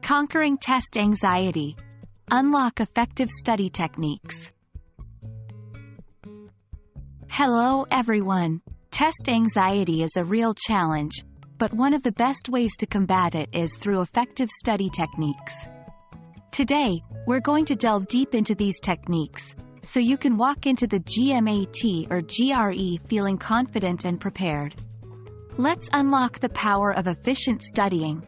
Conquering test anxiety. Unlock effective study techniques. Hello everyone. Test anxiety is a real challenge, but one of the best ways to combat it is through effective study techniques. Today, we're going to delve deep into these techniques, so you can walk into the GMAT or GRE feeling confident and prepared. Let's unlock the power of efficient studying.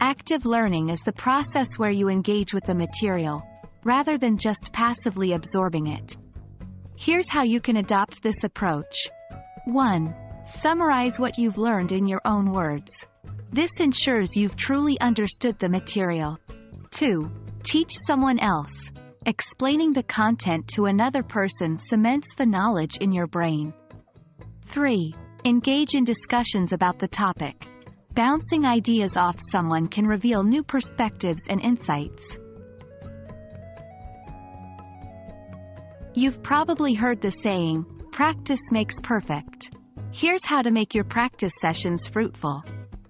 Active learning is the process where you engage with the material, rather than just passively absorbing it. Here's how you can adopt this approach. 1. Summarize what you've learned in your own words. This ensures you've truly understood the material. 2. Teach someone else. Explaining the content to another person cements the knowledge in your brain. 3. Engage in discussions about the topic. Bouncing ideas off someone can reveal new perspectives and insights. You've probably heard the saying, practice makes perfect. Here's how to make your practice sessions fruitful.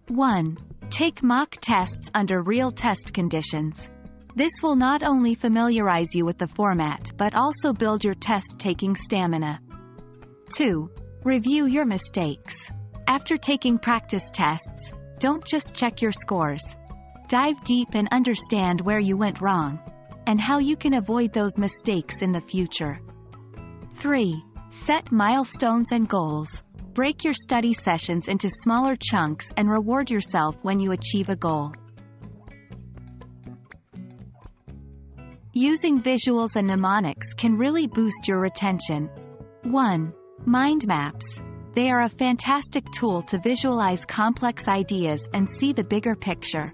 1. Take mock tests under real test conditions. This will not only familiarize you with the format but also build your test-taking stamina. 2. Review your mistakes. After taking practice tests, don't just check your scores. Dive deep and understand where you went wrong, and how you can avoid those mistakes in the future. 3. Set milestones and goals. Break your study sessions into smaller chunks and reward yourself when you achieve a goal. Using visuals and mnemonics can really boost your retention. 1. Mind maps. They are a fantastic tool to visualize complex ideas and see the bigger picture.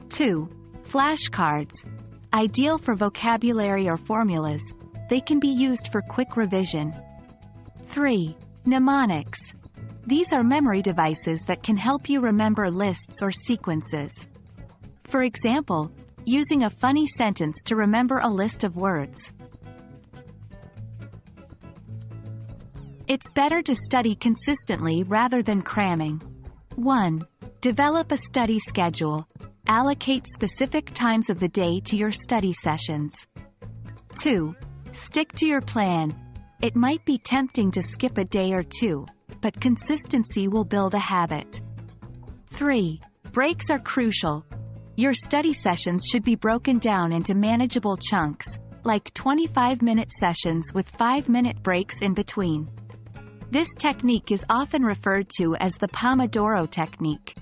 2. Flashcards. Ideal for vocabulary or formulas, they can be used for quick revision. 3. Mnemonics. These are memory devices that can help you remember lists or sequences. For example, using a funny sentence to remember a list of words. It's better to study consistently rather than cramming. 1. Develop a study schedule. Allocate specific times of the day to your study sessions. 2. Stick to your plan. It might be tempting to skip a day or two, but consistency will build a habit. 3. Breaks are crucial. Your study sessions should be broken down into manageable chunks, like 25-minute sessions with 5-minute breaks in between. This technique is often referred to as the Pomodoro technique.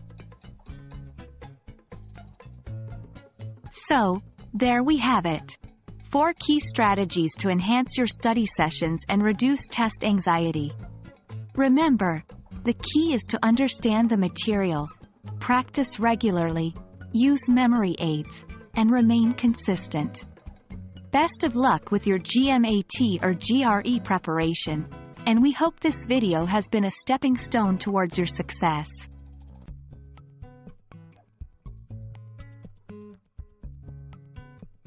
So, there we have it. 4 key strategies to enhance your study sessions and reduce test anxiety. Remember, the key is to understand the material, practice regularly, use memory aids, and remain consistent. Best of luck with your GMAT or GRE preparation, and we hope this video has been a stepping stone towards your success.